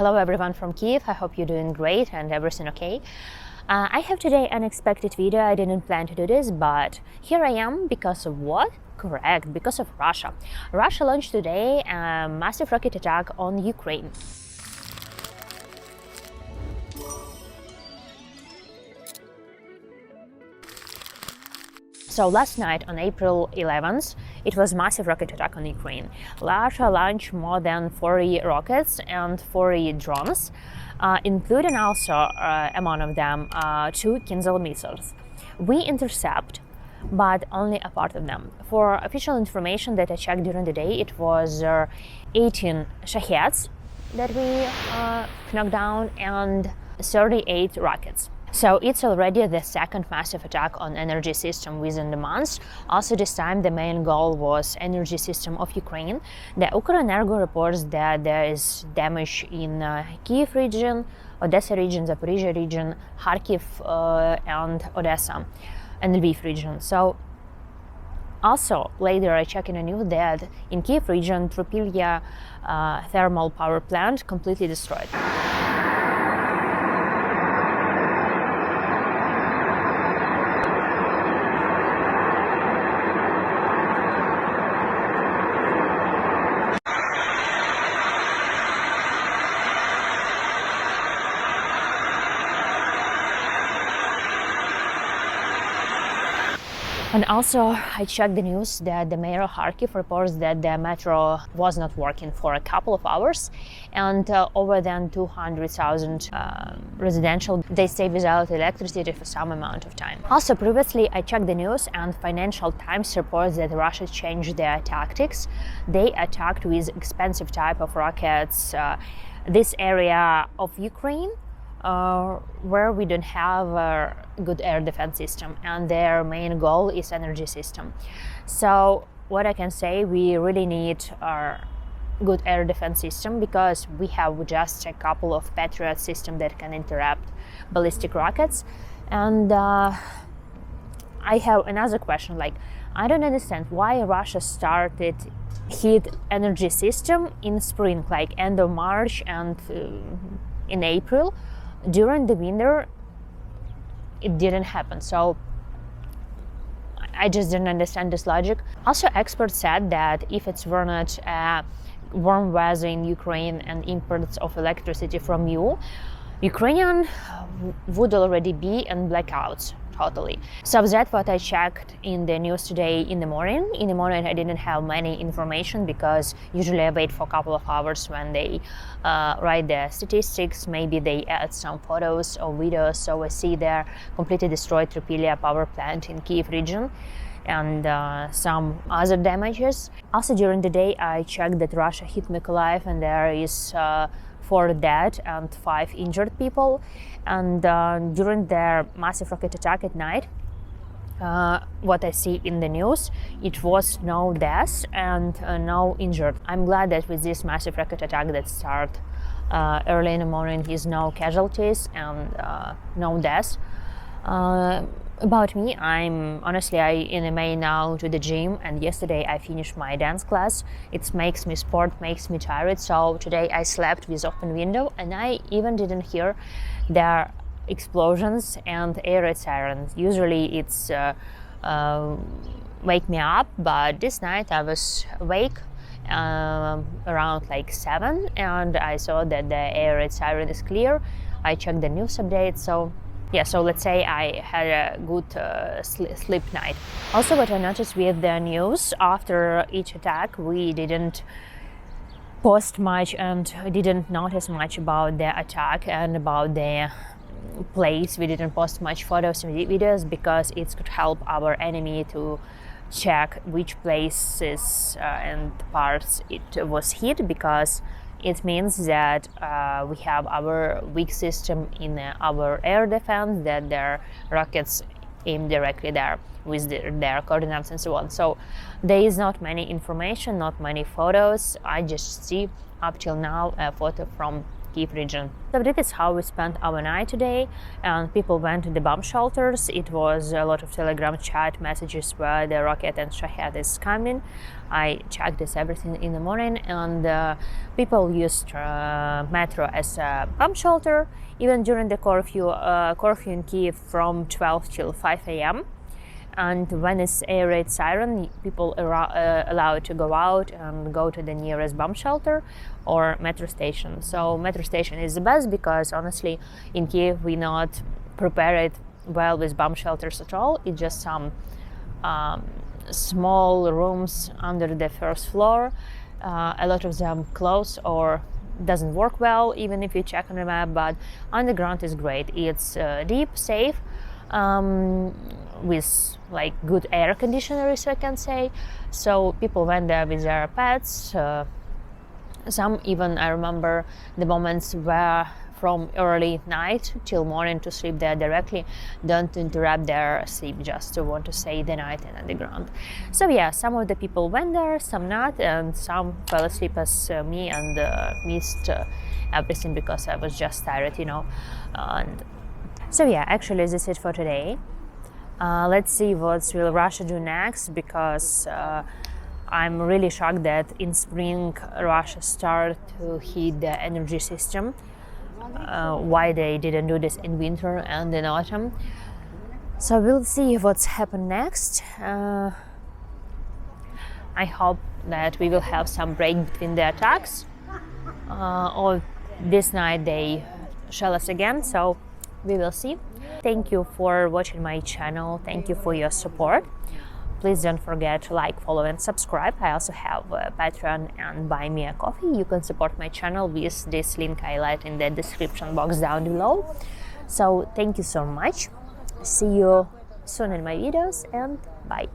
Hello everyone from Kyiv. I hope you're doing great and everything okay. I have today an unexpected video. I didn't plan to do this, but here I am because of what? Correct, because of Russia. Russia launched today a massive rocket attack on Ukraine. So last night on April 11th, it was a massive rocket attack on Ukraine. Russia launched more than 40 rockets and 40 drones, including also among of them 2 kizhalz missiles. We intercept, but only a part of them. For official information that I checked during the day, it was 18 shaheds that we knocked down and 38 rockets. So it's already the second massive attack on energy system within the month. Also this time the main goal was energy system of Ukraine. The Ukrenergo reports that there is damage in Kyiv region, Odesa region, Zaporizhzhia region, Kharkiv and Odesa and Lviv region. So also later I checked in the news that in Kyiv region Trypilska Thermal Power Plant completely destroyed. And also, I checked the news that the mayor of Kharkiv reports that the metro was not working for a couple of hours, and over than 200,000 residential, they stay without electricity for some amount of time. Also, previously, I checked the news, and Financial Times reports that Russia changed their tactics. They attacked with expensive type of rockets this area of Ukraine, where we don't have a good air defense system, and their main goal is energy system. So what I can say, we really need a good air defense system because we have just a couple of Patriot systems that can interrupt ballistic rockets. And I have another question, like, I don't understand why Russia started hit energy system in spring, like end of March and in April. During the winter, it didn't happen. So I just didn't understand this logic. Also, experts said that if it's were not warm weather in Ukraine and imports of electricity from Ukrainian would already be in blackouts totally. So that's what I checked in the news today in the morning. In the morning, I didn't have many information because usually I wait for a couple of hours when they write the statistics. Maybe they add some photos or videos. So I see there completely destroyed Trypilska power plant in Kyiv region and some other damages. Also during the day, I checked that Russia hit Mykolaiv and there is 4 dead and 5 injured people. And during their massive rocket attack at night, what I see in the news, it was no deaths and no injured. I'm glad that with this massive rocket attack that started early in the morning is no casualties and no deaths. About me, I'm in May now to the gym, and yesterday I finished my dance class. It makes me makes me tired, so today I slept with open window and I even didn't hear their explosions and air raid sirens. Usually it's wake me up, but this night I was awake around like 7 and I saw that the air raid siren is clear. I checked the news update, so yeah, so let's say I had a good sleep night. Also, what I noticed with the news, after each attack, we didn't post much and didn't notice much about the attack and about the place. We didn't post much photos and videos because it could help our enemy to check which places and parts it was hit, because it means that we have our weak system in our air defense, that their rockets aim directly there with their coordinates and so on. So there is not many information, not many photos. I just see up till now a photo from Kyiv region. So that is how we spent our night today, and people went to the bomb shelters. It was a lot of Telegram chat messages where the rocket and shahed is coming. I checked this everything in the morning, and people used metro as a bomb shelter, even during the curfew in Kyiv from 12 till 5 a.m. And when it's air raid siren, people are allowed to go out and go to the nearest bomb shelter or metro station. So metro station is the best because honestly in Kyiv we not prepared well with bomb shelters at all. It's just some small rooms under the first floor. A lot of them close or doesn't work well even if you check on the map, but underground is great. It's deep, safe, with like good air conditioners, I can say. So people went there with their pets. Some even, I remember the moments where from early night till morning to sleep there directly, don't interrupt their sleep, just to want to stay the night in underground. So yeah, some of the people went there, some not, and some fell asleep as me and missed everything because I was just tired, And so yeah, actually this is it for today. Let's see what will Russia do next, because I'm really shocked that in spring Russia started to hit the energy system. Why they didn't do this in winter and in autumn. So we'll see what's happened next. I hope that we will have some break between the attacks. Or this night they shell us again, so we will see. Thank you for watching my channel. Thank you for your support. Please don't forget to like, follow and subscribe. I also have a Patreon and Buy Me a Coffee. You can support my channel with this link I highlight in the description box down below. So thank you so much. See you soon in my videos, and bye.